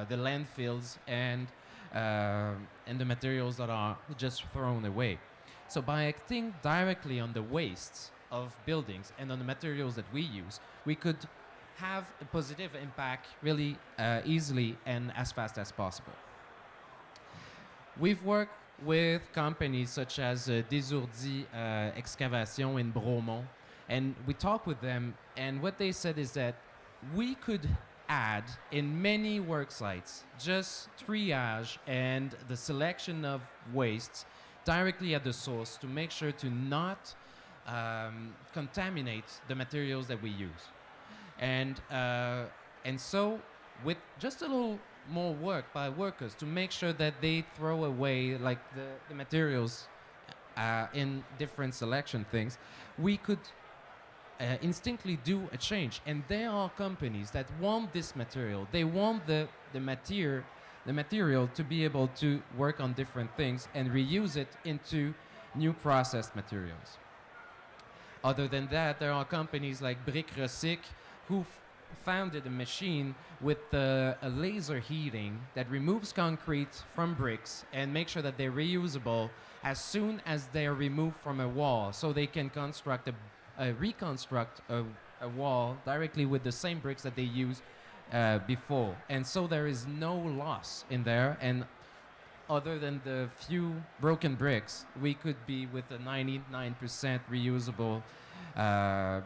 the landfills and the materials that are just thrown away. So by acting directly on the wastes of buildings and on the materials that we use, we could have a positive impact really easily and as fast as possible. We've worked with companies such as Desourdis Excavation in Bromont, and we talked with them, and what they said is that we could add in many work sites just triage and the selection of wastes directly at the source to make sure to not contaminate the materials that we use. And so with just a little more work by workers to make sure that they throw away like the materials in different selection things, we could instinctively do a change. And there are companies that want this material. They want the material to be able to work on different things and reuse it into new processed materials. Other than that, there are companies like Brick Recyc who founded a machine with a laser heating that removes concrete from bricks and make sure that they're reusable as soon as they are removed from a wall, so they can reconstruct a wall directly with the same bricks that they used before. And so there is no loss in there, and other than the few broken bricks, we could be with a 99% reusable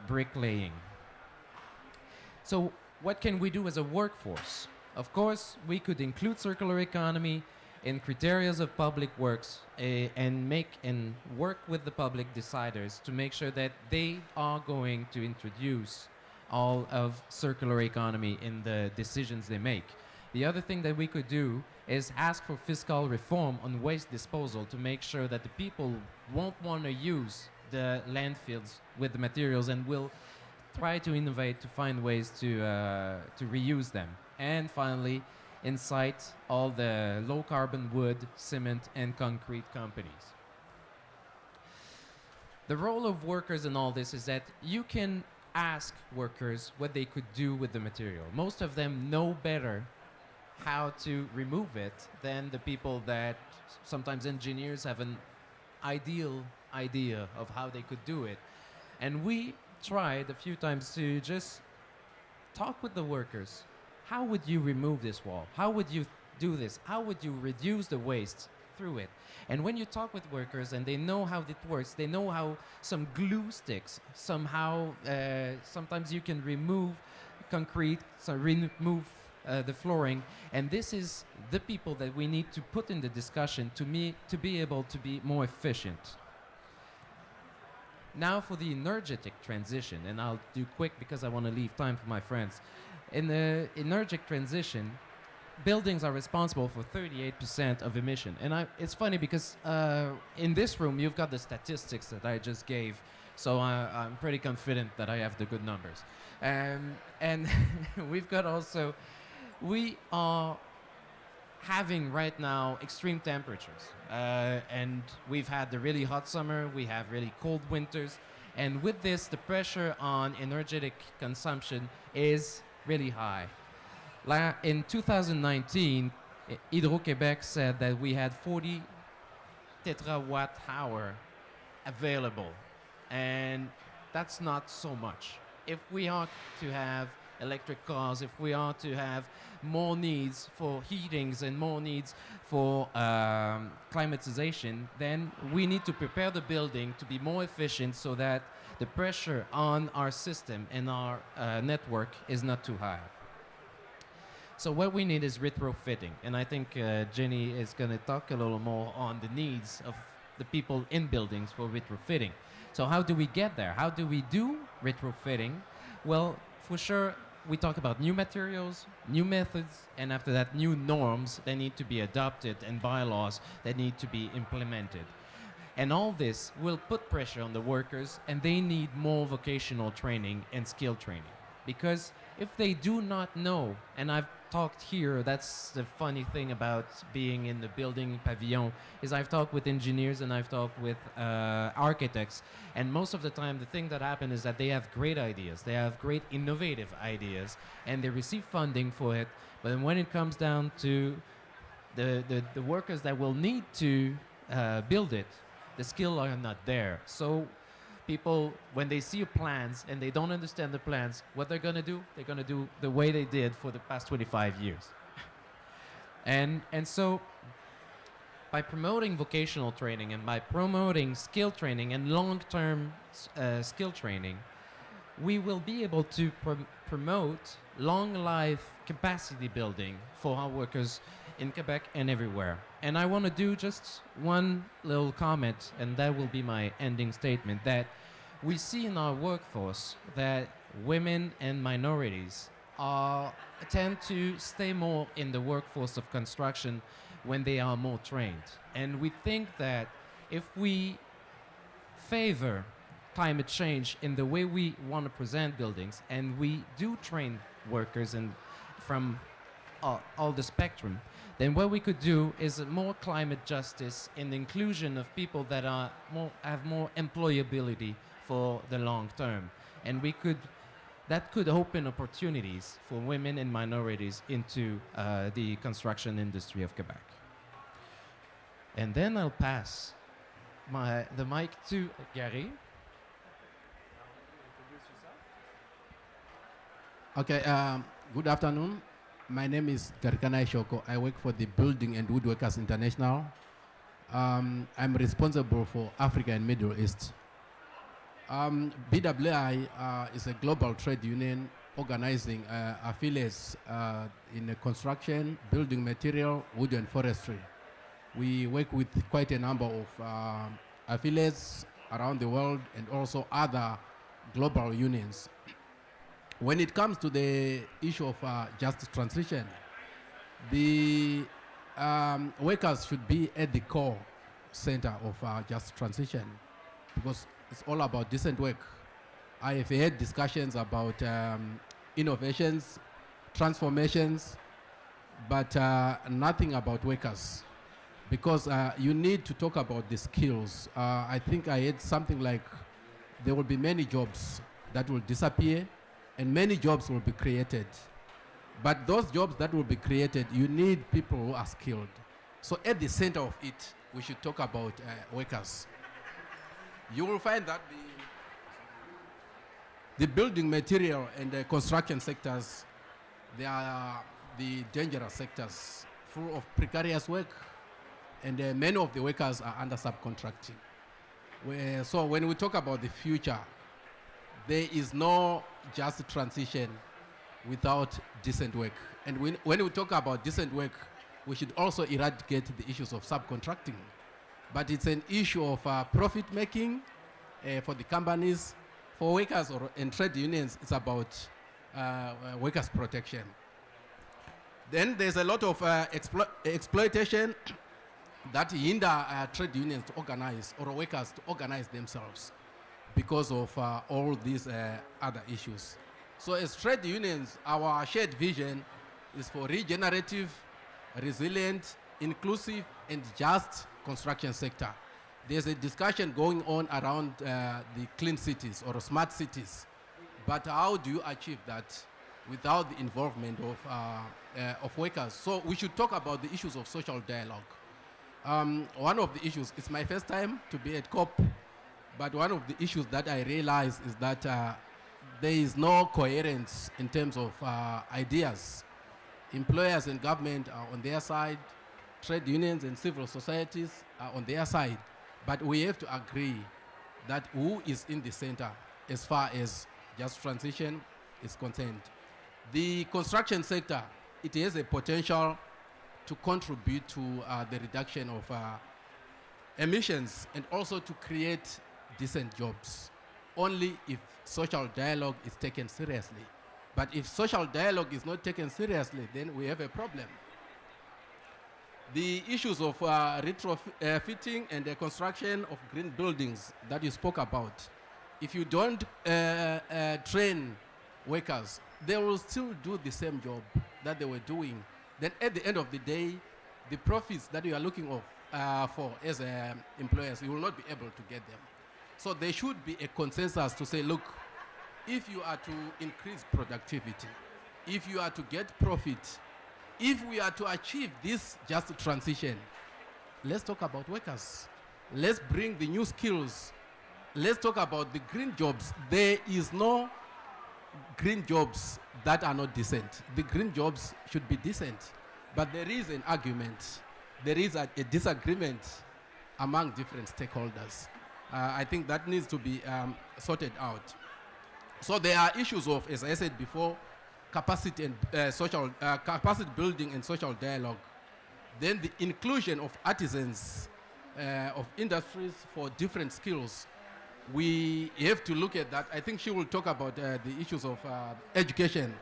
bricklaying. So what can we do as a workforce? Of course, we could include circular economy in criteria of public works and work with the public deciders to make sure that they are going to introduce all of circular economy in the decisions they make. The other thing that we could do is ask for fiscal reform on waste disposal to make sure that the people won't want to use the landfills with the materials and will try to innovate to find ways to reuse them. And finally, incite all the low carbon wood, cement, and concrete companies. The role of workers in all this is that you can ask workers what they could do with the material. Most of them know better how to remove it than the people that sometimes engineers have an ideal idea of how they could do it. And we tried a few times to just talk with the workers. How would you remove this wall? How would you do this? How would you reduce the waste through it? And when you talk with workers and they know how it works, they know how some glue sticks, somehow, sometimes you can remove concrete, so remove the flooring. And this is the people that we need to put in the discussion to be able to be more efficient. Now for the energetic transition, and I'll do quick because I want to leave time for my friends. In the energetic transition, buildings are responsible for 38% of emission. And it's funny because in this room, you've got the statistics that I just gave, so I'm pretty confident that I have the good numbers. And we've got also, we are having right now extreme temperatures. And we've had the really hot summer, we have really cold winters. And with this, the pressure on energetic consumption is really high. In 2019, Hydro-Québec said that we had 40 tetrawatt-hour available. And that's not so much. If we are to have electric cars, if we are to have more needs for heatings and more needs for climatization, then we need to prepare the building to be more efficient so that the pressure on our system and our network is not too high. So what we need is retrofitting, and I think Jenny is going to talk a little more on the needs of the people in buildings for retrofitting. So how do we get there? How do we do retrofitting? Well, for sure, we talk about new materials, new methods, and after that, new norms that need to be adopted and bylaws that need to be implemented. And all this will put pressure on the workers, and they need more vocational training and skill training. Because if they do not know, and I've talked here. That's the funny thing about being in the building pavilion is I've talked with engineers and I've talked with architects, and most of the time the thing that happens is that they have great ideas, they have great innovative ideas, and they receive funding for it. But then when it comes down to the workers that will need to build it, the skill are not there. So people, when they see plans and they don't understand the plans, what they're going to do, they're going to do the way they did for the past 25 years. And so by promoting vocational training and by promoting skill training and long-term skill training, we will be able to promote long life capacity building for our workers in Quebec and everywhere. And I want to do just one little comment, and that will be my ending statement, that we see in our workforce that women and minorities tend to stay more in the workforce of construction when they are more trained. And we think that if we favor climate change in the way we want to present buildings, and we do train workers and from all the spectrum, then what we could do is more climate justice and inclusion of people that have more employability for the long term. And that could open opportunities for women and minorities into the construction industry of Quebec. And then I'll pass the mic to Gary. Okay, good afternoon. My name is Garikana Shoko. I work for the Building and Woodworkers International. I'm responsible for Africa and Middle East. BWI is a global trade union organizing affiliates in the construction, building material, wood and forestry. We work with quite a number of affiliates around the world and also other global unions. When it comes to the issue of just transition, the workers should be at the core center of just transition, because it's all about decent work. I have had discussions about innovations, transformations, but nothing about workers, because you need to talk about the skills. I think I had something like there will be many jobs that will disappear and many jobs will be created. But those jobs that will be created, you need people who are skilled. So at the center of it, we should talk about workers. You will find that the building material and the construction sectors, they are the dangerous sectors, full of precarious work, and many of the workers are under subcontracting. So when we talk about the future, there is no just transition without decent work. And when we talk about decent work, we should also eradicate the issues of subcontracting. But it's an issue of profit making for the companies. For workers and trade unions, it's about workers' protection. Then there's a lot of exploitation that hinder trade unions to organize or workers to organize themselves because of all these other issues. So as trade unions, our shared vision is for regenerative, resilient, inclusive, and just construction sector. There's a discussion going on around the clean cities or smart cities. But how do you achieve that without the involvement of workers? So we should talk about the issues of social dialogue. One of the issues, it's my first time to be at COP, but one of the issues that I realized is that there is no coherence in terms of ideas. Employers and government are on their side, trade unions and civil societies are on their side, but we have to agree that who is in the center as far as just transition is concerned. The construction sector, it has a potential to contribute to the reduction of emissions and also to create decent jobs, only if social dialogue is taken seriously. But if social dialogue is not taken seriously, then we have a problem. The issues of retrofitting and the construction of green buildings that you spoke about, if you don't train workers, they will still do the same job. that they were doing, then at the end of the day, the profits that you are looking for as employers, you will not be able to get them. So there should be a consensus to say, look, if you are to increase productivity, if you are to get profit, if we are to achieve this just transition, let's talk about workers. Let's bring the new skills. Let's talk about the green jobs. There is no green jobs that are not decent. The green jobs should be decent. But there is an argument. There is a disagreement among different stakeholders. I think that needs to be sorted out. So there are issues of, as I said before, capacity and capacity building and social dialogue. Then the inclusion of artisans, of industries for different skills. We have to look at that. I think she will talk about the issues of education.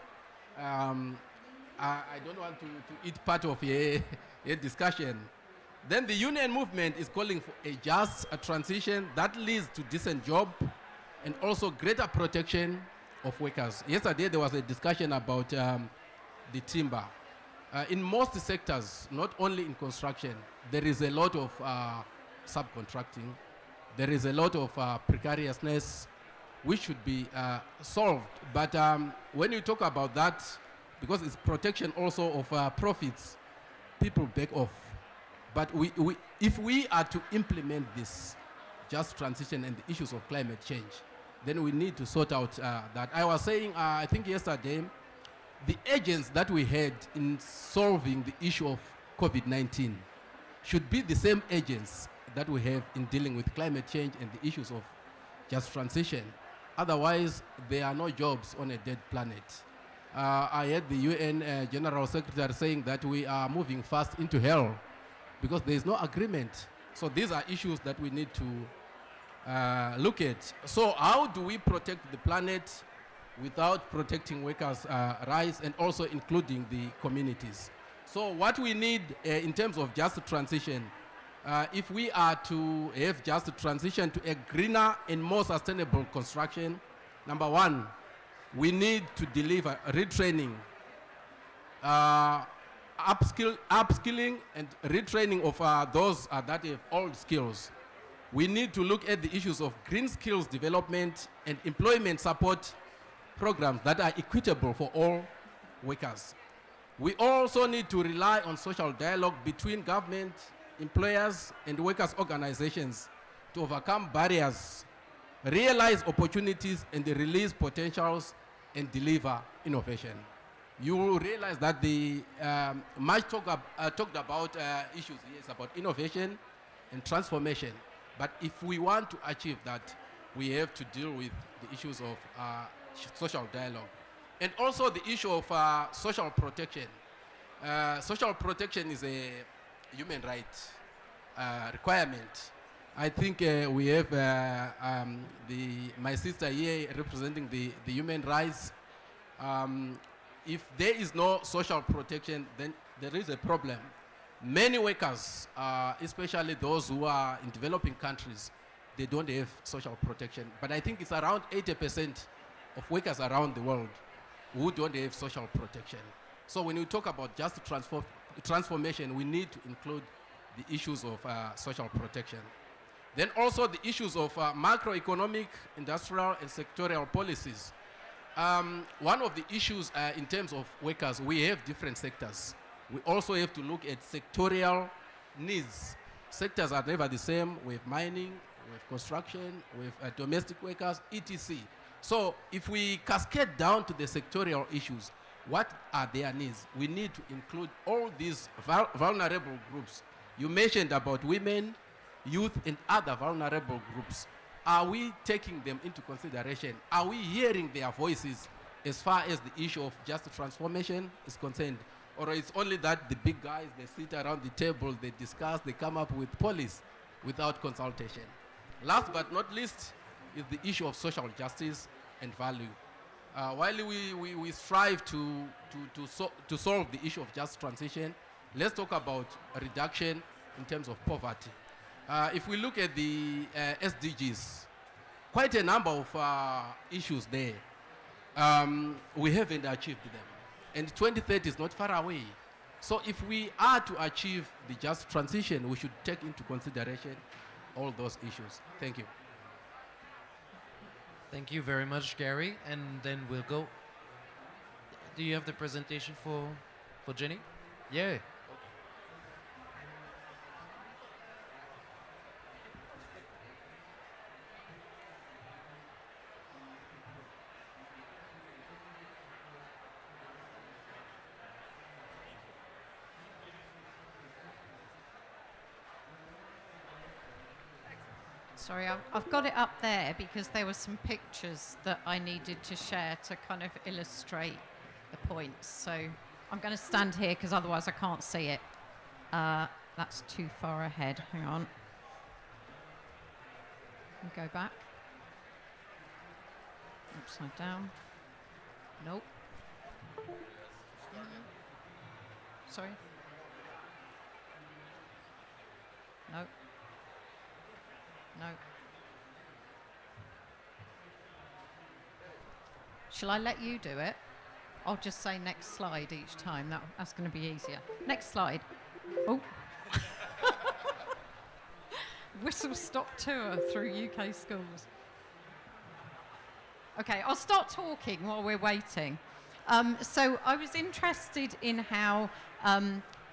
I don't want to eat part of a discussion. Then the union movement is calling for a just transition that leads to decent job and also greater protection of workers. Yesterday there was a discussion about the timber. In most sectors, not only in construction, there is a lot of subcontracting. There is a lot of precariousness which should be solved. But when you talk about that, because it's protection also of profits, people back off. But if we are to implement this just transition and the issues of climate change, then we need to sort out that. I was saying, I think yesterday, the agents that we had in solving the issue of COVID-19 should be the same agents that we have in dealing with climate change and the issues of just transition. Otherwise, there are no jobs on a dead planet. I heard the UN General Secretary saying that we are moving fast into hell because there is no agreement. So these are issues that we need to look at. So how do we protect the planet without protecting workers' rights and also including the communities? So what we need in terms of just transition, if we are to have just a transition to a greener and more sustainable construction, number one, we need to deliver retraining, upskilling and retraining of those that have old skills. We need to look at the issues of green skills development and employment support programs that are equitable for all workers. We also need to rely on social dialogue between government, employers, and workers' organizations to overcome barriers, realize opportunities, and release potentials and deliver innovation. You will realize that the much talked about issues here is about innovation and transformation. But if we want to achieve that, we have to deal with the issues of social dialogue. And also the issue of social protection. Social protection is a human right requirement. I think we have my sister here representing the human rights. If there is no social protection, then there is a problem. Many workers, especially those who are in developing countries, they don't have social protection. But I think it's around 80% of workers around the world who don't have social protection. So when we talk about just transformation, we need to include the issues of social protection. Then also the issues of macroeconomic, industrial, and sectorial policies. One of the issues in terms of workers, we have different sectors. We also have to look at sectorial needs. Sectors are never the same. We have mining, we have construction, we have domestic workers, etc. So if we cascade down to the sectorial issues, what are their needs? We need to include all these vulnerable groups. You mentioned about women, youth, and other vulnerable groups. Are we taking them into consideration? Are we hearing their voices as far as the issue of just transformation is concerned? Or it's only that the big guys, they sit around the table, they discuss, they come up with policies without consultation. Last but not least is the issue of social justice and value. While we strive to solve the issue of just transition, let's talk about a reduction in terms of poverty. If we look at the SDGs, quite a number of issues there, we haven't achieved them. And 2030 is not far away. So if we are to achieve the just transition, we should take into consideration all those issues. Thank you. Thank you very much, Gary. And then we'll go. Do you have the presentation for Jenny? Yeah. Sorry, I've got it up there because there were some pictures that I needed to share to kind of illustrate the points. So I'm going to stand here because otherwise I can't see it. That's too far ahead. Hang on. And go back. Upside down. Nope. Sorry. No. No. Shall I let you do it? I'll just say next slide each time. That's going to be easier. Next slide. Oh. Whistle stop tour through UK schools. Okay, I'll start talking while we're waiting. So I was interested in how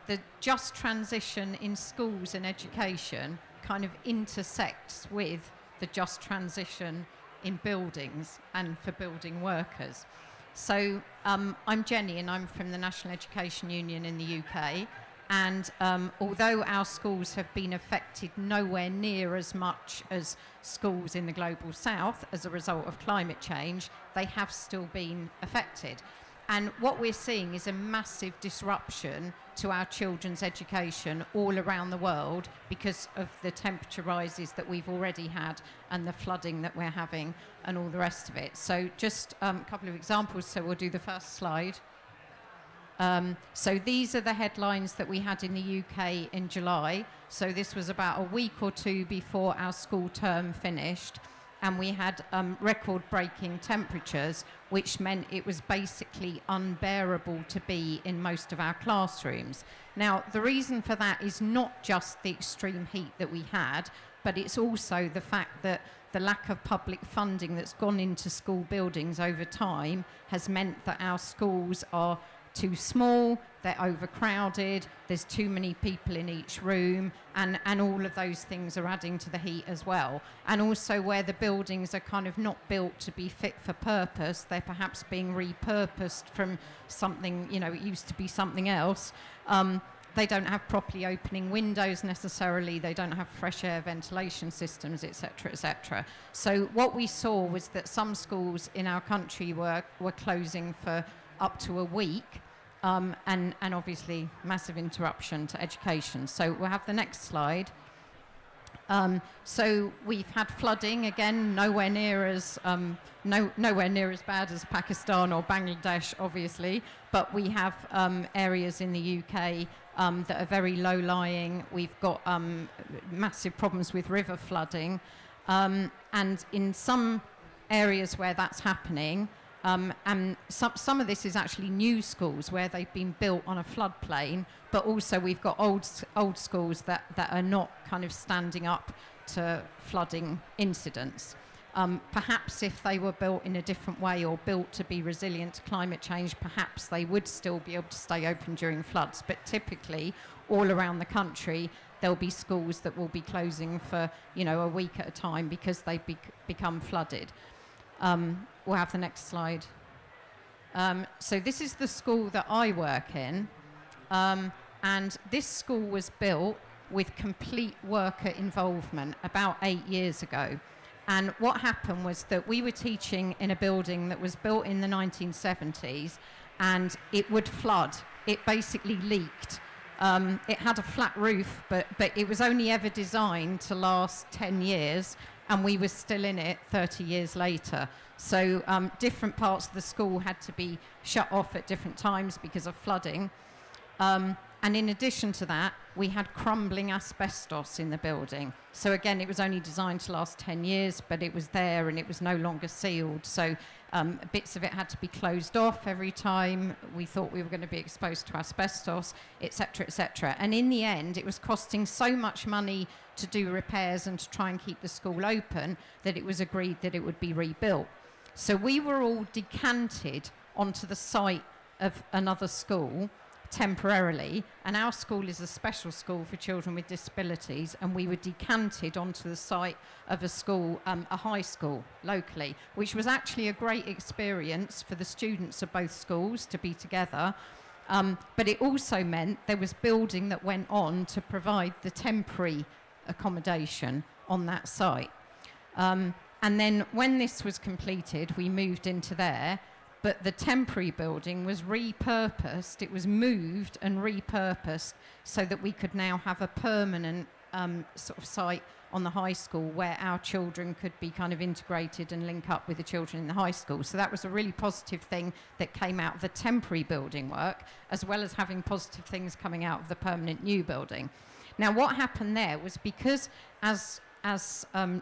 the just transition in schools and education kind of intersects with the just transition in buildings and for building workers. So I'm Jenny and I'm from the National Education Union in the UK. And although our schools have been affected nowhere near as much as schools in the global south as a result of climate change, they have still been affected. And what we're seeing is a massive disruption to our children's education all around the world because of the temperature rises that we've already had and the flooding that we're having and all the rest of it. So just a couple of examples. So we'll do the first slide. So these are the headlines that we had in the UK in July. So this was about a week or two before our school term finished. And we had record-breaking temperatures, which meant it was basically unbearable to be in most of our classrooms. Now, the reason for that is not just the extreme heat that we had, but it's also the fact that the lack of public funding that's gone into school buildings over time has meant that our schools are too small, they're overcrowded, there's too many people in each room, and all of those things are adding to the heat as well. And also where the buildings are kind of not built to be fit for purpose, they're perhaps being repurposed from something, you know, it used to be something else. They don't have properly opening windows necessarily, they don't have fresh air ventilation systems, etc., etc. So what we saw was that some schools in our country were closing for up to a week. And obviously massive interruption to education. So we'll have the next slide. So we've had flooding again, nowhere near as bad as Pakistan or Bangladesh, obviously. But we have areas in the UK that are very low-lying. We've got massive problems with river flooding, and in some areas where that's happening. And some of this is actually new schools where they've been built on a floodplain, but also we've got old schools that are not kind of standing up to flooding incidents. Perhaps if they were built in a different way or built to be resilient to climate change, perhaps they would still be able to stay open during floods. But typically, all around the country, there'll be schools that will be closing for, you know, a week at a time because they've become flooded. We'll have the next slide. So this is the school that I work in. And this school was built with complete worker involvement about 8 years ago. And what happened was that we were teaching in a building that was built in the 1970s, and it would flood. It basically leaked. It had a flat roof, but it was only ever designed to last 10 years. And we were still in it 30 years later. So different parts of the school had to be shut off at different times because of flooding. And in addition to that, we had crumbling asbestos in the building. So again, it was only designed to last 10 years, but it was there and it was no longer sealed. So bits of it had to be closed off every time we thought we were going to be exposed to asbestos, etc., etc. And in the end, it was costing so much money to do repairs and to try and keep the school open that it was agreed that it would be rebuilt. So we were all decanted onto the site of another school temporarily, and our school is a special school for children with disabilities, and we were decanted onto the site of a school, a high school locally, which was actually a great experience for the students of both schools to be together. But it also meant there was building that went on to provide the temporary accommodation on that site. And then when this was completed, we moved into there. But the temporary building was repurposed. It was moved and repurposed so that we could now have a permanent sort of site on the high school where our children could be kind of integrated and link up with the children in the high school. So that was a really positive thing that came out of the temporary building work, as well as having positive things coming out of the permanent new building. Now, what happened there was because as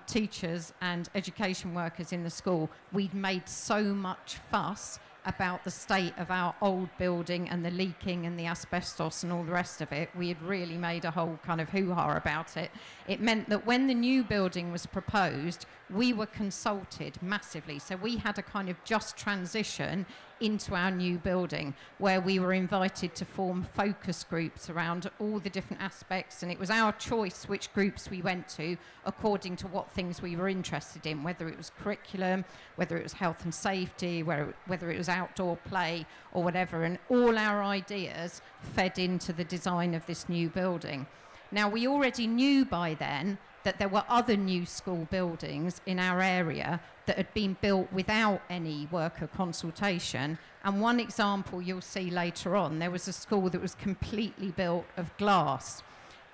teachers and education workers in the school, we'd made so much fuss about the state of our old building and the leaking and the asbestos and all the rest of it. We had really made a whole kind of hoo-ha about it. It meant that when the new building was proposed, we were consulted massively. So we had a kind of just transition into our new building where we were invited to form focus groups around all the different aspects, and it was our choice which groups we went to according to what things we were interested in, whether it was curriculum, whether it was health and safety, whether it was outdoor play or whatever, and all our ideas fed into the design of this new building. Now, we already knew by then that there were other new school buildings in our area that had been built without any worker consultation. And one example you'll see later on, there was a school that was completely built of glass.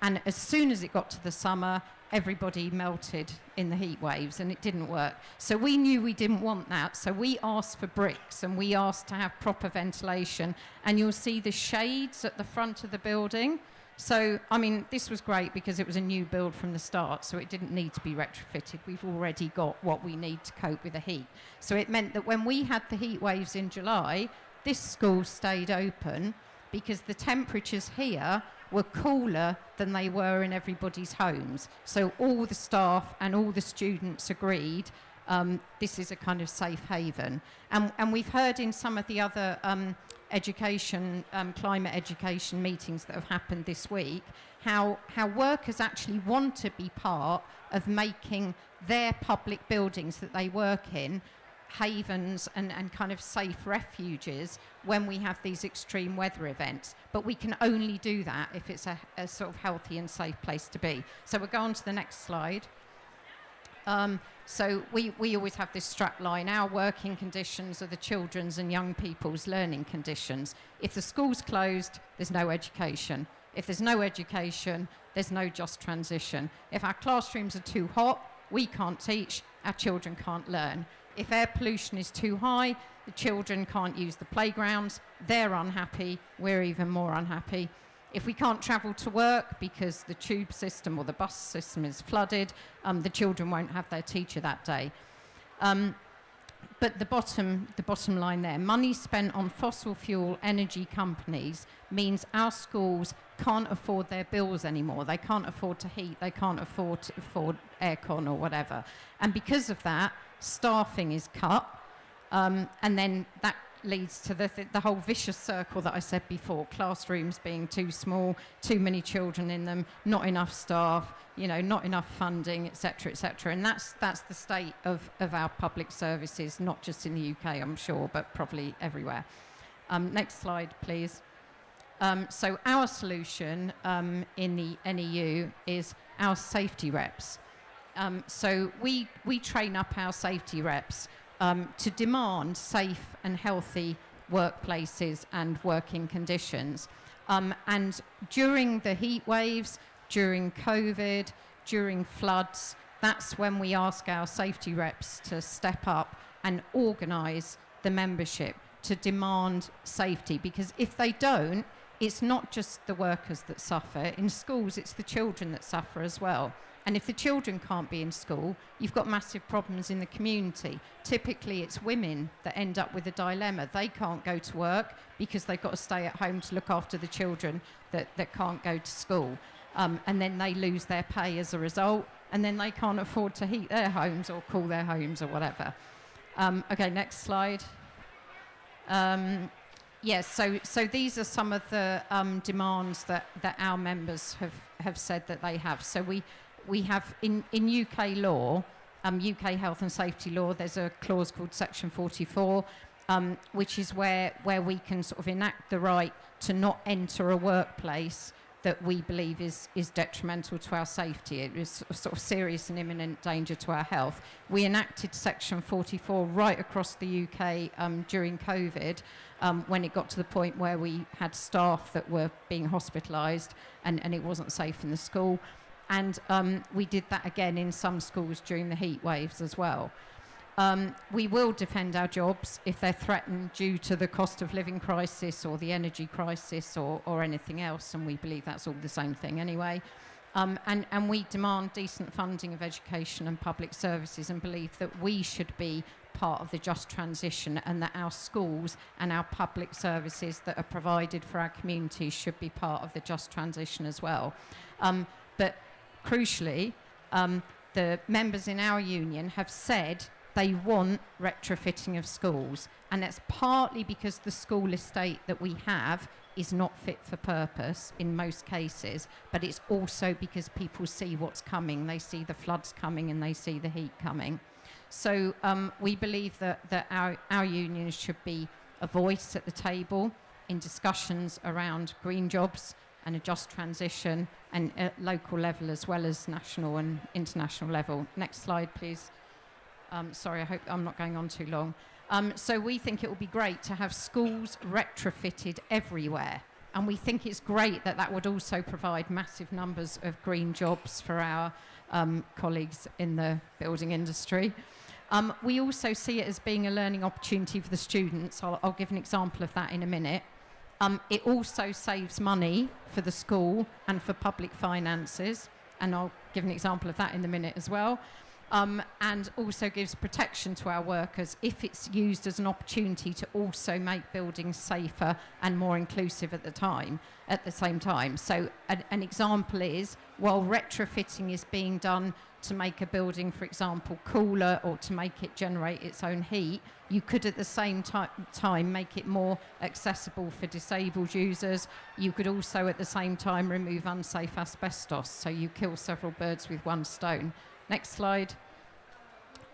And as soon as it got to the summer, everybody melted in the heat waves and it didn't work. So we knew we didn't want that. So we asked for bricks and we asked to have proper ventilation. And you'll see the shades at the front of the building. So, I mean, this was great because it was a new build from the start, so it didn't need to be retrofitted. We've already got what we need to cope with the heat. So it meant that when we had the heat waves in July, this school stayed open because the temperatures here were cooler than they were in everybody's homes. So all the staff and all the students agreed this is a kind of safe haven. And we've heard in some of the other climate education meetings that have happened this week, how workers actually want to be part of making their public buildings that they work in havens and kind of safe refuges when we have these extreme weather events. But we can only do that if it's a sort of healthy and safe place to be. So we'll go on to the next slide. So we always have this strap line. Our working conditions are the children's and young people's learning conditions. If the school's closed, there's no education. If there's no education, there's no just transition. If our classrooms are too hot, we can't teach, our children can't learn. If air pollution is too high, the children can't use the playgrounds, they're unhappy, we're even more unhappy. If we can't travel to work because the tube system or the bus system is flooded, the children won't have their teacher that day. But the bottom line there, money spent on fossil fuel energy companies means our schools can't afford their bills anymore. They can't afford to heat, they can't afford aircon or whatever. And because of that, staffing is cut. And then that leads to the whole vicious circle that I said before, classrooms being too small, too many children in them, not enough staff, not enough funding, etc., etc. And that's the state of our public services, not just in the UK, I'm sure, but probably everywhere. Next slide, please. So our solution in the NEU is our safety reps. So we train up our safety reps to demand safe and healthy workplaces and working conditions. And during the heat waves, during COVID, during floods, that's when we ask our safety reps to step up and organise the membership to demand safety. Because if they don't, it's not just the workers that suffer. In schools, it's the children that suffer as well. And if the children can't be in school, you've got massive problems in the community. Typically, it's women that end up with a dilemma. They can't go to work because they've got to stay at home to look after the children that can't go to school. And then they lose their pay as a result, and then they can't afford to heat their homes or cool their homes or whatever. Okay, next slide. Yes, so these are some of the demands that our members have said that they have. So we have in UK law, UK health and safety law, there's a clause called Section 44, which is where we can sort of enact the right to not enter a workplace that we believe is detrimental to our safety. It is sort of serious and imminent danger to our health. We enacted Section 44 right across the UK during COVID, when it got to the point where we had staff that were being hospitalised and it wasn't safe in the school. And we did that again in some schools during the heat waves as well. We will defend our jobs if they're threatened due to the cost of living crisis or the energy crisis or anything else, and we believe that's all the same thing anyway. And we demand decent funding of education and public services and believe that we should be part of the just transition and that our schools and our public services that are provided for our communities should be part of the just transition as well. But crucially, the members in our union have said they want retrofitting of schools, and that's partly because the school estate that we have is not fit for purpose in most cases, but it's also because people see what's coming. They see the floods coming and they see the heat coming. So we believe that our union should be a voice at the table in discussions around green jobs and a just transition, and at local level as well as national and international level. Next slide, please. Sorry, I hope I'm not going on too long. So we think it would be great to have schools retrofitted everywhere. And we think it's great that would also provide massive numbers of green jobs for our colleagues in the building industry. We also see it as being a learning opportunity for the students. I'll give an example of that in a minute. It also saves money for the school and for public finances, and I'll give an example of that in a minute as well. And also gives protection to our workers if it's used as an opportunity to also make buildings safer and more inclusive at the same time. So an example is, while retrofitting is being done to make a building, for example, cooler or to make it generate its own heat, you could at the same time make it more accessible for disabled users. You could also at the same time remove unsafe asbestos, so you kill several birds with one stone. Next slide.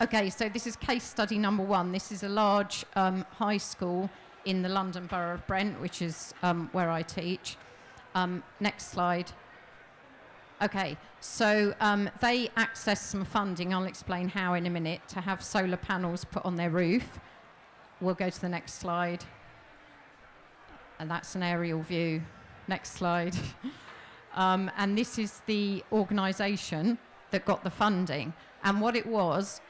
Okay, so this is case study number 1. This is a large high school in the London Borough of Brent, which is where I teach. Next slide. Okay, so they accessed some funding, I'll explain how in a minute, to have solar panels put on their roof. We'll go to the next slide. And that's an aerial view. Next slide. And this is the organisation that got the funding. And what it was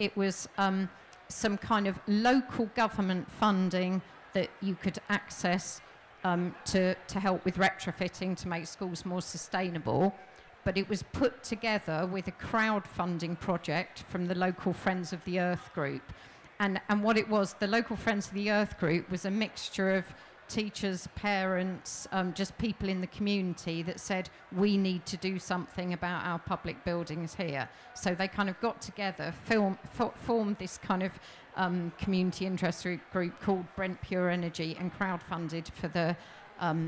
some kind of local government funding that you could access to help with retrofitting to make schools more sustainable. But it was put together with a crowdfunding project from the local Friends of the Earth group. And what it was, the local Friends of the Earth group was a mixture of teachers, parents, just people in the community that said, we need to do something about our public buildings here. So they kind of got together, formed this kind of community interest group called Brent Pure Energy and crowdfunded for the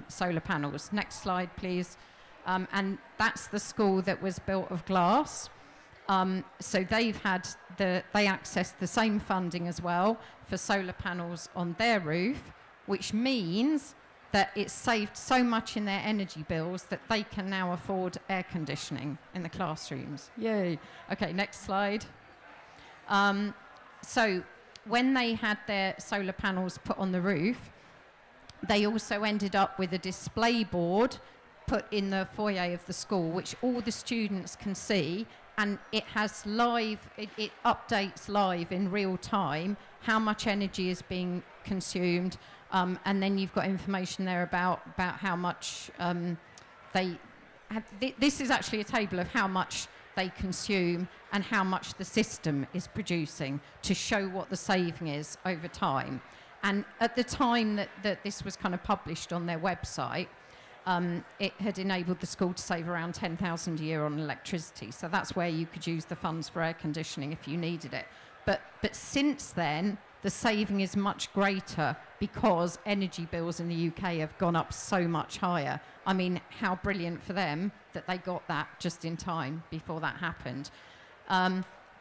solar panels. Next slide, please. And that's the school that was built of glass. So they accessed the same funding as well for solar panels on their roof, which means that it's saved so much in their energy bills that they can now afford air conditioning in the classrooms. Yay. Okay, next slide. So when they had their solar panels put on the roof, they also ended up with a display board put in the foyer of the school, which all the students can see, and it has it updates live in real time how much energy is being consumed, And then you've got information there about how much they have. This is actually a table of how much they consume and how much the system is producing to show what the saving is over time. And at the time that this was kind of published on their website, it had enabled the school to save around 10,000 a year on electricity. So that's where you could use the funds for air conditioning if you needed it. But since then, the saving is much greater because energy bills in the UK have gone up so much higher. I mean, how brilliant for them that they got that just in time before that happened.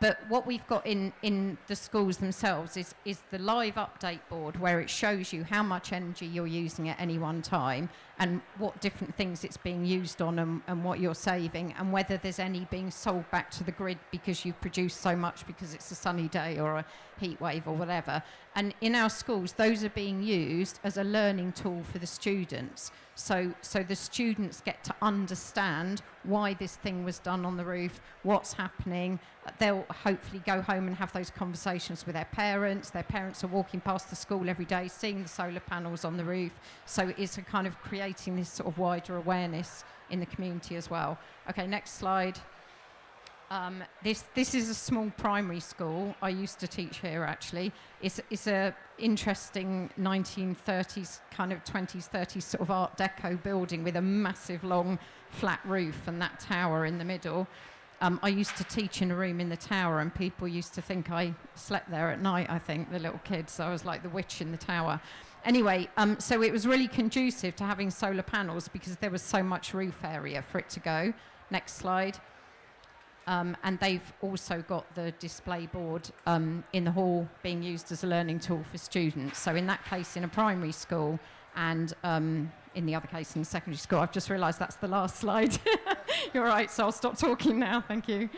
But what we've got in the schools themselves is the live update board where it shows you how much energy you're using at any one time and what different things it's being used on and what you're saving and whether there's any being sold back to the grid because you've produced so much because it's a sunny day or a heat wave or whatever. And in our schools, those are being used as a learning tool for the students. So the students get to understand why this thing was done on the roof, what's happening. They'll hopefully go home and have those conversations with their parents. Their parents are walking past the school every day, seeing the solar panels on the roof. So it's a kind of creating this sort of wider awareness in the community as well. Okay, next slide. This is a small primary school. I used to teach here actually. It's a interesting 1930s, kind of 20s, 30s sort of Art Deco building with a massive long flat roof and that tower in the middle. I used to teach in a room in the tower and people used to think I slept there at night, I think, the little kids. So I was like the witch in the tower. Anyway, so it was really conducive to having solar panels because there was so much roof area for it to go. Next slide. And they've also got the display board in the hall being used as a learning tool for students. So in that case, in a primary school and in the other case in secondary school. I've just realised that's the last slide. You're right, so I'll stop talking now. Thank you.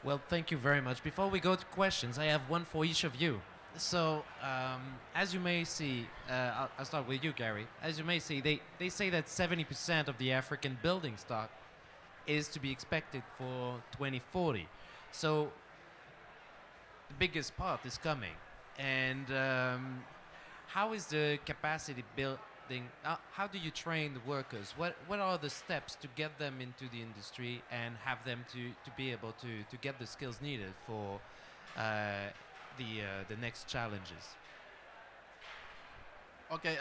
Well, thank you very much. Before we go to questions, I have one for each of you. So, as you may see, I'll start with you, Gary. As you may see, they say that 70% of the African building stock is to be expected for 2040. So the biggest part is coming. And how is the capacity building? How do you train the workers? What are the steps to get them into the industry and have them to be able to get the skills needed for the next challenges? Okay,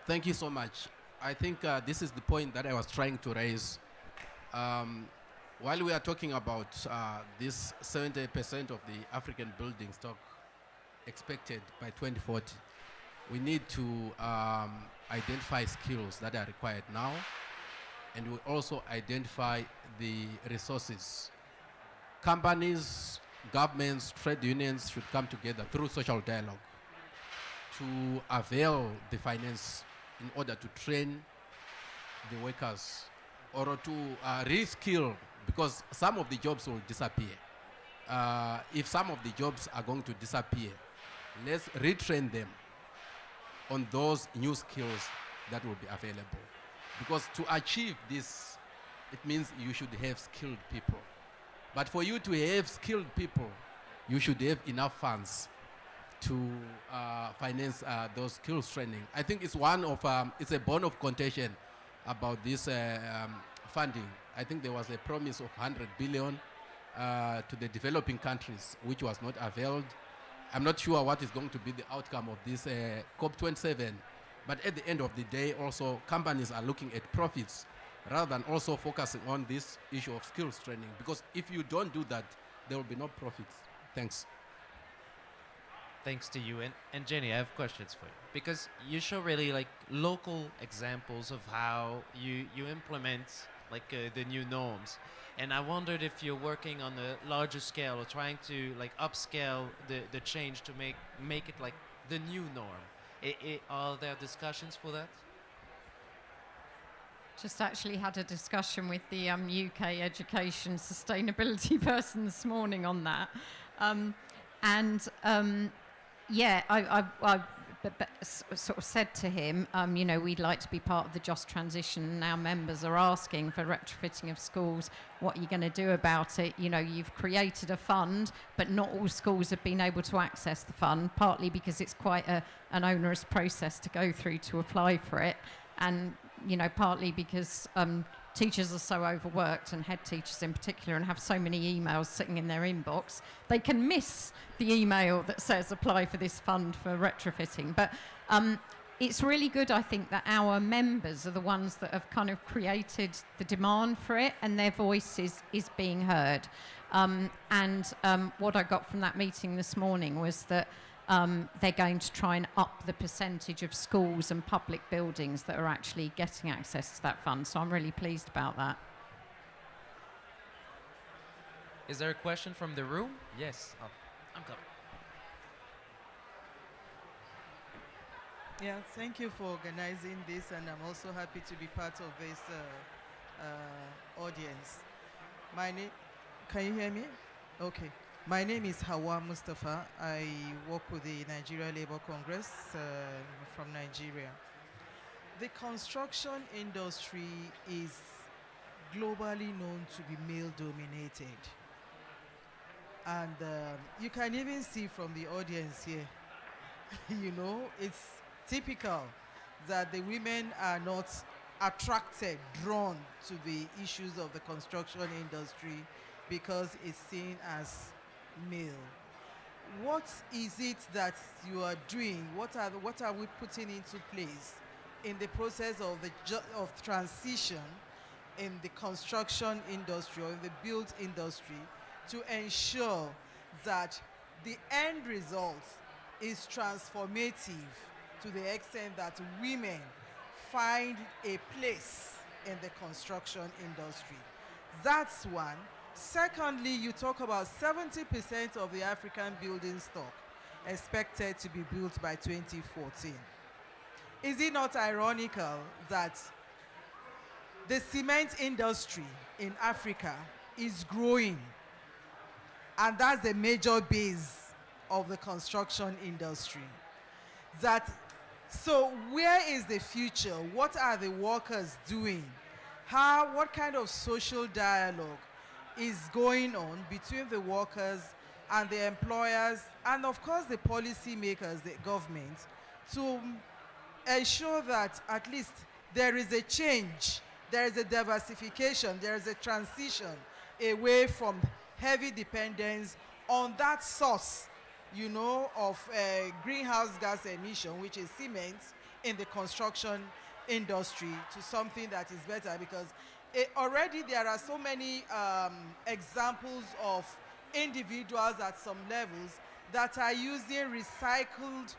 thank you so much. I think this is the point that I was trying to raise. While we are talking about this 70% of the African building stock expected by 2040, we need to identify skills that are required now, and we also identify the resources. Companies, governments, trade unions should come together through social dialogue to avail the finance in order to train the workers or to reskill, because some of the jobs will disappear. If some of the jobs are going to disappear, let's retrain them on those new skills that will be available. Because to achieve this, it means you should have skilled people. But for you to have skilled people, you should have enough funds to finance those skills training. I think it's it's a bone of contention about this funding. I think there was a promise of 100 billion to the developing countries, which was not availed. I'm not sure what is going to be the outcome of this COP27, but at the end of the day, also companies are looking at profits rather than also focusing on this issue of skills training, because if you don't do that, there will be no profits. Thanks. Thanks to you. And Jenny, I have questions for you. Because you show really like local examples of how you implement like the new norms. And I wondered if you're working on a larger scale or trying to like upscale the change to make it like the new norm. Are there discussions for that? Just actually had a discussion with the UK education sustainability person this morning on that. Yeah, I sort of said to him, you know, we'd like to be part of the just transition. And our members are asking for retrofitting of schools. What are you going to do about it? You know, you've created a fund, but not all schools have been able to access the fund, partly because it's quite an onerous process to go through to apply for it, and, you know, partly because teachers are so overworked, and head teachers in particular, and have so many emails sitting in their inbox, they can miss the email that says apply for this fund for retrofitting. But it's really good, I think, that our members are the ones that have kind of created the demand for it, and their voice is being heard. What I got from that meeting this morning was that they're going to try and up the percentage of schools and public buildings that are actually getting access to that fund. So I'm really pleased about that. Is there a question from the room? Yes. Oh, I'm coming. Yeah, thank you for organizing this, and I'm also happy to be part of this audience. Can you hear me? Okay. My name is Hawa Mustafa. I work with the Nigeria Labour Congress from Nigeria. The construction industry is globally known to be male-dominated. And you can even see from the audience here, you know, it's typical that the women are not attracted, drawn to the issues of the construction industry because it's seen as male. What is it that you are doing? What are we putting into place in the process of of transition in the construction industry or in the built industry to ensure that the end result is transformative to the extent that women find a place in the construction industry? That's one. Secondly, you talk about 70% of the African building stock expected to be built by 2014. Is it not ironical that the cement industry in Africa is growing, and that's the major base of the construction industry? So where is the future? What are the workers doing? What kind of social dialogue is going on between the workers and the employers, and of course the policy makers, the government, to ensure that at least there is a change, there is a diversification, there is a transition away from heavy dependence on that source, you know, of greenhouse gas emission, which is cement, in the construction industry, to something that is better? Because already there are so many examples of individuals at some levels that are using recycled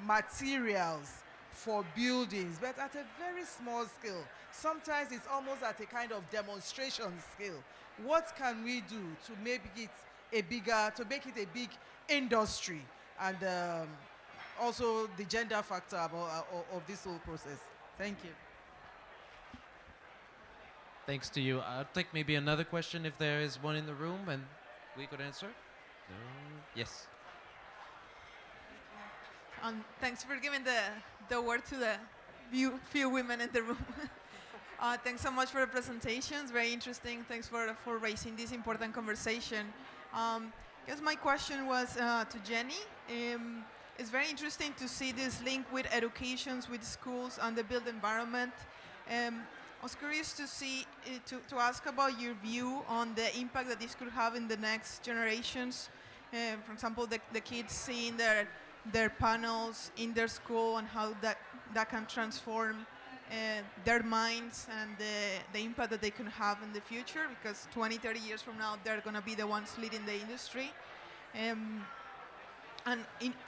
materials for buildings, but at a very small scale. Sometimes it's almost at a kind of demonstration scale. What can we do to make it a big industry? And also the gender factor of this whole process. Thank you. Thanks to you. I'll take maybe another question if there is one in the room and we could answer. Yes. Thanks for giving the word to the few women in the room. Thanks so much for the presentations, very interesting. Thanks for raising this important conversation. I guess my question was to Jenny. It's very interesting to see this link with educations, with schools and the built environment. I was curious to see, to ask about your view on the impact that this could have in the next generations. For example, the kids seeing their panels in their school and how that can transform their minds and the impact that they can have in the future, because 20, 30 years from now, they're going to be the ones leading the industry.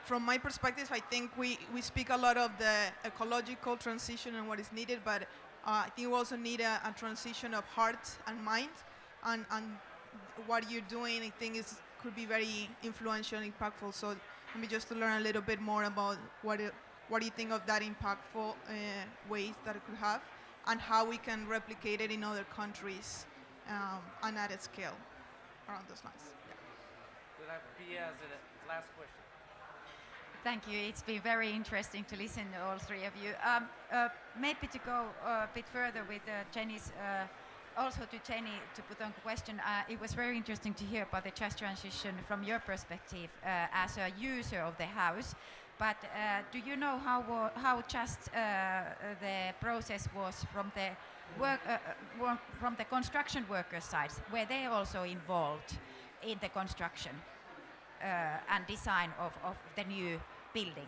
From my perspective, I think we speak a lot of the ecological transition and what is needed, but I think we also need a transition of heart and mind, and what you're doing, I think, could be very influential and impactful. So maybe just to learn a little bit more about what do you think of that impactful ways that it could have, and how we can replicate it in other countries and at a scale around those lines. We'll have Pia as the last question. Thank you. It's been very interesting to listen to all three of you. Maybe to go a bit further with Jenny's, also to Jenny, to put on a question, it was very interesting to hear about the just transition from your perspective as a user of the house. But do you know how just the process was from the from the construction workers' side? Were they also involved in the construction and design of the new building?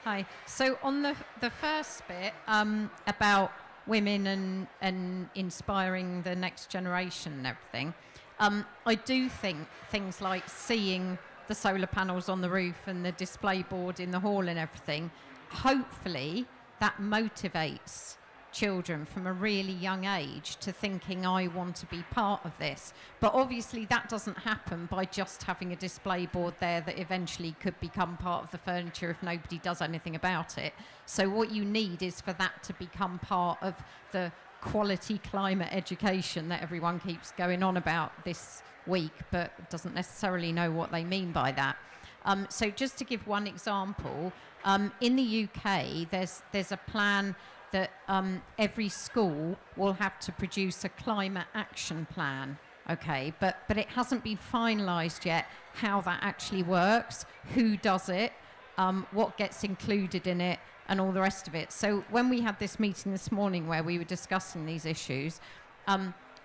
Hi. So on the first bit about women and inspiring the next generation and everything, I do think things like seeing the solar panels on the roof and the display board in the hall and everything, hopefully that motivates children from a really young age to thinking, I want to be part of this. But obviously that doesn't happen by just having a display board there that eventually could become part of the furniture if nobody does anything about it. So what you need is for that to become part of the quality climate education that everyone keeps going on about this week, but doesn't necessarily know what they mean by that. So just to give one example, in the UK, there's a plan that every school will have to produce a climate action plan, okay? But it hasn't been finalised yet how that actually works, who does it, what gets included in it, and all the rest of it. So when we had this meeting this morning where we were discussing these issues,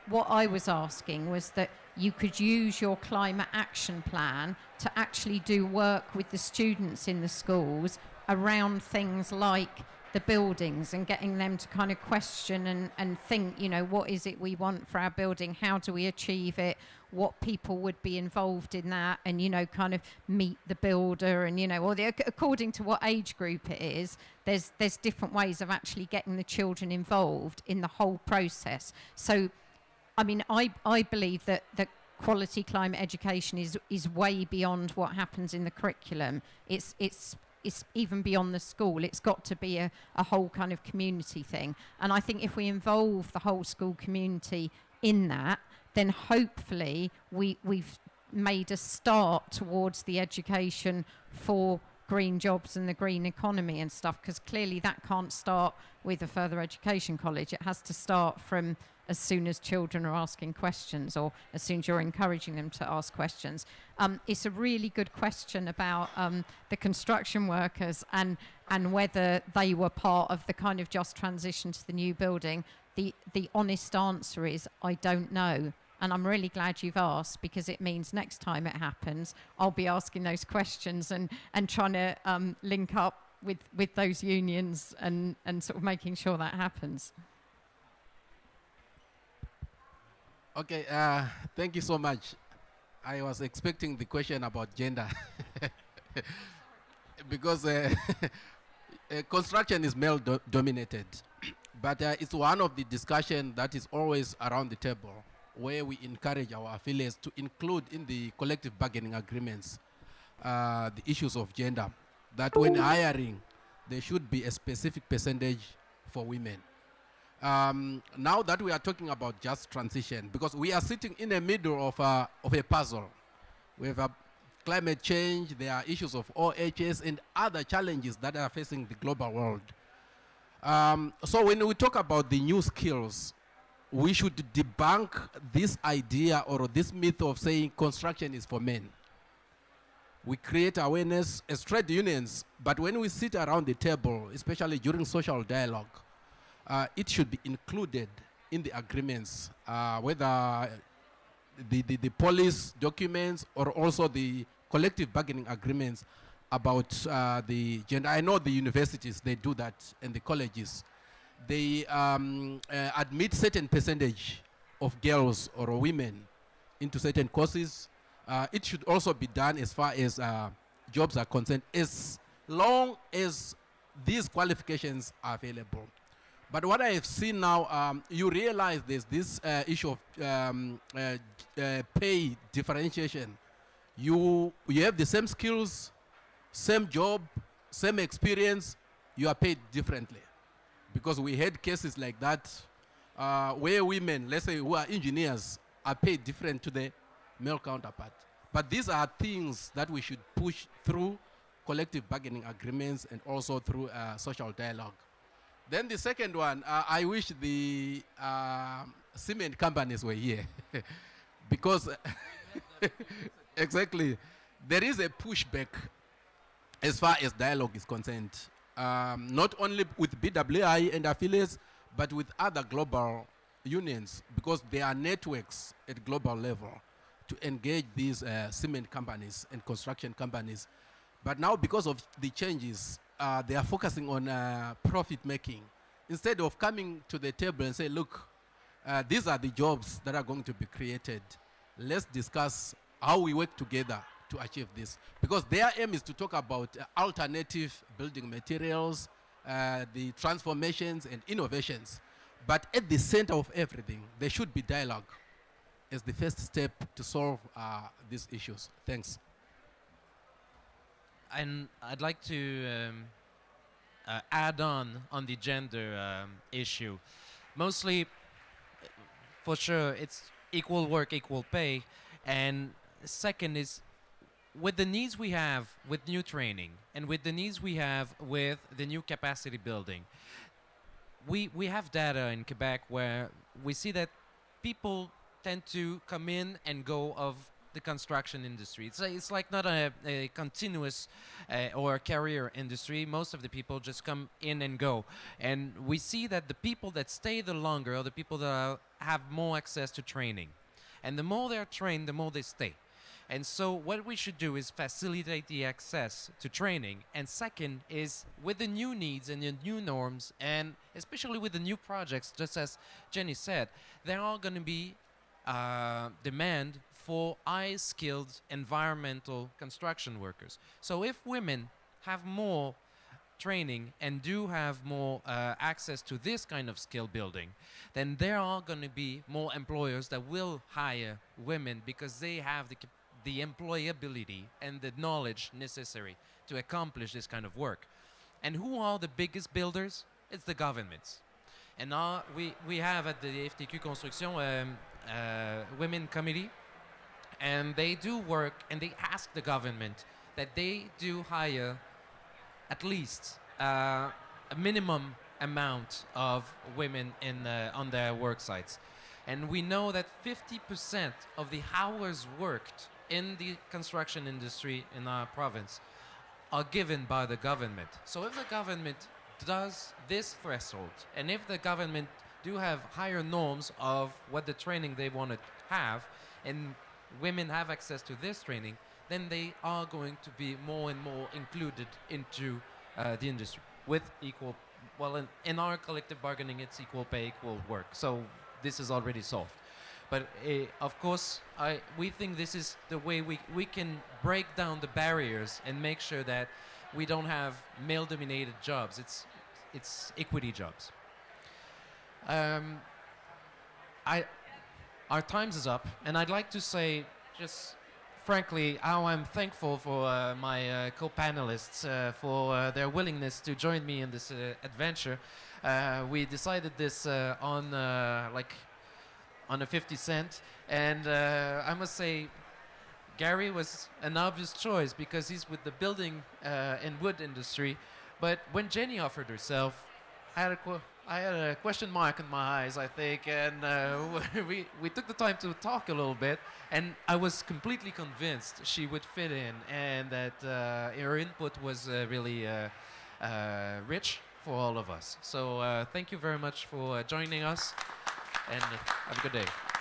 what I was asking was that you could use your climate action plan to actually do work with the students in the schools around things like the buildings and getting them to kind of question and think, you know, what is it we want for our building? How do we achieve it? What people would be involved in that? And, you know, kind of meet the builder and, you know, or according to what age group it is, there's different ways of actually getting the children involved in the whole process. So, I mean, I believe that quality climate education is way beyond what happens in the curriculum. It's even beyond the school. It's got to be a whole kind of community thing. And I think if we involve the whole school community in that, then hopefully we've made a start towards the education for green jobs and the green economy and stuff, because clearly that can't start with a further education college. It has to start from as soon as children are asking questions, or as soon as you're encouraging them to ask questions. It's a really good question about the construction workers and whether they were part of the kind of just transition to the new building. The honest answer is I don't know. And I'm really glad you've asked, because it means next time it happens, I'll be asking those questions and trying to link up with those unions and sort of making sure that happens. Okay, thank you so much. I was expecting the question about gender because construction is male dominated, but it's one of the discussion that is always around the table, where we encourage our affiliates to include in the collective bargaining agreements the issues of gender, that when hiring, there should be a specific percentage for women. Now that we are talking about just transition, because we are sitting in the middle of a puzzle. We have climate change, there are issues of OHS and other challenges that are facing the global world. So when we talk about the new skills, we should debunk this idea or this myth of saying construction is for men. We create awareness as trade unions, but when we sit around the table, especially during social dialogue, it should be included in the agreements, whether the police documents or also the collective bargaining agreements about the gender. I know the universities, they do that, and the colleges. They admit certain percentage of girls or women into certain courses. It should also be done as far as jobs are concerned, as long as these qualifications are available. But what I have seen now, you realize there's this issue of pay differentiation. You have the same skills, same job, same experience, you are paid differently because we had cases like that where women, let's say who are engineers, are paid different to the male counterpart. But these are things that we should push through collective bargaining agreements and also through social dialogue. Then the second one, I wish the cement companies were here because exactly, there is a pushback as far as dialogue is concerned, not only with BWI and affiliates, but with other global unions, because there are networks at global level to engage these cement companies and construction companies. But now, because of the changes, they are focusing on profit making. Instead of coming to the table and say, look, these are the jobs that are going to be created. Let's discuss how we work together to achieve this. Because their aim is to talk about alternative building materials, the transformations and innovations. But at the center of everything, there should be dialogue as the first step to solve these issues. Thanks. And I'd like to add on the gender issue. Mostly, for sure, it's equal work, equal pay. And second is, with the needs we have with new training and with the needs we have with the new capacity building, we have data in Quebec where we see that people tend to come in and go of the construction industry. It's like not a continuous or career industry. Most of the people just come in and go. And we see that the people that stay the longer are the people that have more access to training. And the more they're trained, the more they stay. And so what we should do is facilitate the access to training. And second is, with the new needs and the new norms, and especially with the new projects, just as Jenny said, there are going to be demand for high-skilled environmental construction workers. So if women have more training and do have more access to this kind of skill building, then there are going to be more employers that will hire women because they have the employability and the knowledge necessary to accomplish this kind of work. And who are the biggest builders? It's the governments. And now we have at the FTQ Construction Women Committee, and they do work and they ask the government that they do hire at least a minimum amount of women on their work sites. And we know that 50% of the hours worked in the construction industry in our province are given by the government. So if the government does this threshold, and if the government do have higher norms of what the training they want to have, and women have access to this training, then they are going to be more and more included into the industry with equal, well, in our collective bargaining, it's equal pay, equal work. So this is already solved. But of course, we think this is the way we can break down the barriers and make sure that we don't have male-dominated jobs. It's equity jobs. Our times is up, and I'd like to say, just frankly, how I'm thankful for my co-panelists for their willingness to join me in this adventure. We decided this on a 50 cent, and I must say, Gary was an obvious choice because he's with the building and wood industry. But when Jenny offered herself, I had a question mark in my eyes, I think, and we took the time to talk a little bit, and I was completely convinced she would fit in, and that her input was really rich for all of us. So thank you very much for joining us, and have a good day.